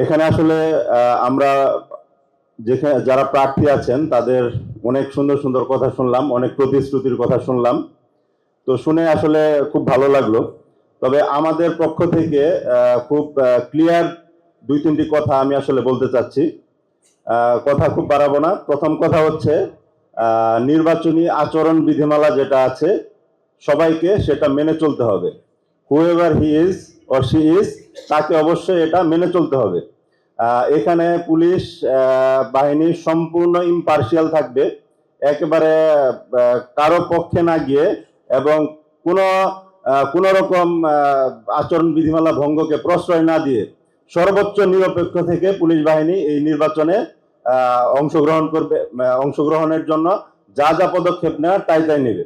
এখানে আসলে আমরা যেখানে যারা প্রার্থী আছেন তাদের অনেক সুন্দর সুন্দর কথা শুনলাম, অনেক প্রতিশ্রুতির কথা শুনলাম। তো শুনে আসলে খুব ভালো লাগলো। তবে আমাদের পক্ষ থেকে খুব ক্লিয়ার দুই তিনটি কথা আমি আসলে বলতে চাচ্ছি। কথা খুব বাড়াবো না। প্রথম কথা হচ্ছে নির্বাচনী আচরণ বিধিমালা যেটা আছে সবাইকে সেটা মেনে চলতে হবে। Whoever he is or she is, তাকে অবশ্যই এটা মেনে চলতে হবে। এখানে পুলিশ বাহিনী সম্পূর্ণ ইম্পার্শিয়াল থাকবে, একেবারে কারো পক্ষে না গিয়ে এবং কোনো কোনো রকম আচরণ বিধিমালা ভঙ্গকে প্রশ্রয় না দিয়ে সর্বোচ্চ নিরপেক্ষ থেকে পুলিশ বাহিনী এই নির্বাচনে অংশগ্রহণ করবে। অংশগ্রহণের জন্য যা যা পদক্ষেপ নেওয়ার তাই তাই নেবে।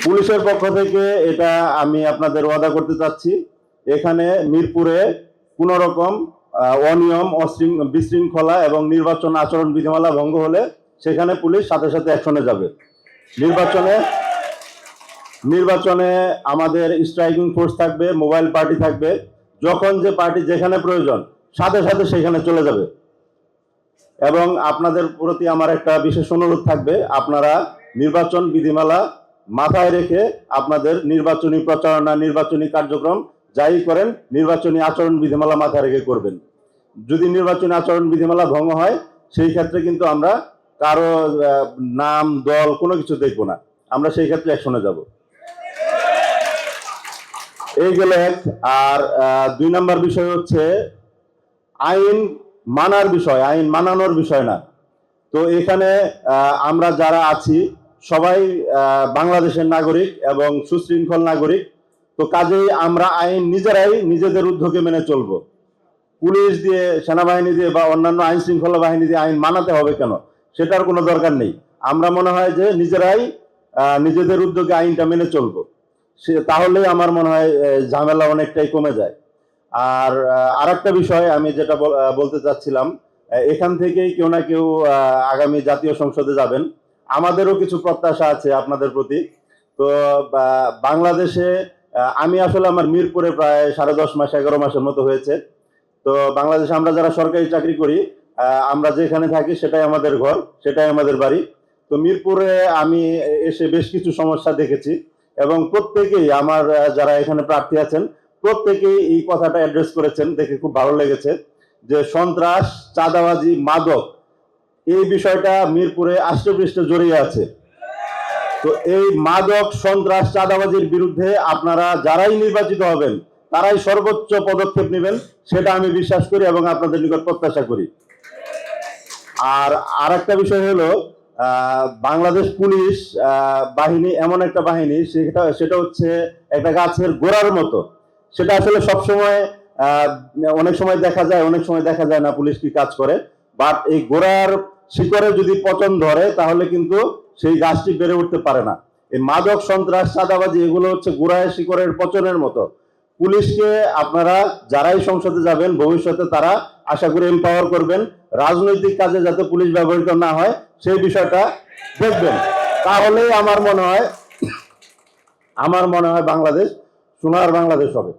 পুলিশের পক্ষ থেকে এটা আমি আপনাদের ওয়াদা করতে চাচ্ছি, এখানে মিরপুরে কোনো রকম অনিয়ম, বিশৃঙ্খলা এবং নির্বাচন আচরণ বিধিমালা ভঙ্গ হলে সেখানে পুলিশ সাথে সাথে অ্যাকশনে যাবে। নির্বাচনে আমাদের স্ট্রাইকিং ফোর্স থাকবে, মোবাইল পার্টি থাকবে। যখন যে পার্টি যেখানে প্রয়োজন সাথে সাথে সেখানে চলে যাবে। এবং আপনাদের প্রতি আমার একটা বিশেষ অনুরোধ থাকবে, আপনারা নির্বাচন বিধিমালা মাথায় রেখে আপনাদের নির্বাচনী প্রচারণা, নির্বাচনী কার্যক্রম যাই করেন নির্বাচনী আচরণ বিধিমালা মাথায় রেখে করবেন। যদি নির্বাচনী আচরণ বিধিমালা ভঙ্গ হয় সেই ক্ষেত্রে কিন্তু আমরা কারো নাম, দল কোনো কিছু দেখবো না, আমরা সেই ক্ষেত্রে অ্যাকশনে যাব। এই গেল এক। আর দুই নাম্বার বিষয় হচ্ছে আইন মানার বিষয়, আইন মানানোর বিষয় না। তো এখানে আমরা যারা আছি সবাই বাংলাদেশের নাগরিক এবং সুশৃঙ্খল নাগরিক। তো কাজেই আমরা আইন নিজেরাই নিজেদের উদ্যোগে মেনে চলবো। পুলিশ দিয়ে, সেনাবাহিনী দিয়ে বা অন্যান্য আইন শৃঙ্খলা বাহিনী দিয়ে আইন মানাতে হবে কেন, সেটার কোনো দরকার নেই। আমরা মনে হয় যে নিজেরাই নিজেদের উদ্যোগে আইনটা মেনে চলবো, তাহলেই আমার মনে হয় ঝামেলা অনেকটাই কমে যায়। আর আরেকটা বিষয় আমি যেটা বলতে চাচ্ছিলাম, এখান থেকেই কেউ না কেউ আগামী জাতীয় সংসদে যাবেন। আমাদেরও কিছু প্রত্যাশা আছে আপনাদের প্রতি। তো বাংলাদেশে আমি আসলে আমার মিরপুরে প্রায় 10.5 মাস 11 মাসের মতো হয়েছে। তো বাংলাদেশে আমরা যারা সরকারি চাকরি করি, আমরা যেখানে থাকি সেটাই আমাদের ঘর, সেটাই আমাদের বাড়ি। তো মিরপুরে আমি এসে বেশ কিছু সমস্যা দেখেছি এবং প্রত্যেকেই আমার যারা এখানে প্রার্থী আছেন প্রত্যেকেই এই কথাটা অ্যাড্রেস করেছেন, দেখে খুব ভালো লেগেছে যে সন্ত্রাস, চাঁদাবাজি, মাদক এই বিষয়টা মিরপুরে আষ্টপৃষ্টে জড়িয়ে আছে। তো এই মাদক, সন্ত্রাস, চাঁদাবাজির বিরুদ্ধে আপনারা যারাই নির্বাচিত হবেন তারাই সর্বোচ্চ পদক্ষেপ নেবেন, সেটা আমি বিশ্বাস করি এবং আপনাদের নিকট প্রত্যাশা করি। আর আরেকটা বিষয় হলো বাংলাদেশ পুলিশ বাহিনী এমন একটা বাহিনী, সেটা হচ্ছে একটা গাছের গোড়ার মতো। সেটা আসলে সবসময় অনেক সময় দেখা যায়, অনেক সময় দেখা যায় না পুলিশ কি কাজ করে। বাট এই গোড়ার শিকড়ে যদি পচন ধরে তাহলে কিন্তু সেই গাছটি বেড়ে উঠতে পারে না। এই মাদক, সন্ত্রাস, চাঁদাবাজি এগুলো হচ্ছে গোড়ায় শিকড়ের পচনের মতো। পুলিশকে আপনারা যারাই সংসদে যাবেন ভবিষ্যতে তারা আশা করি এম্পাওয়ার করবেন, রাজনৈতিক কাজে যাতে পুলিশ ব্যবহৃত না হয় সেই বিষয়টা দেখবেন। তাহলেই আমার মনে হয় বাংলাদেশ সোনার বাংলাদেশ হবে।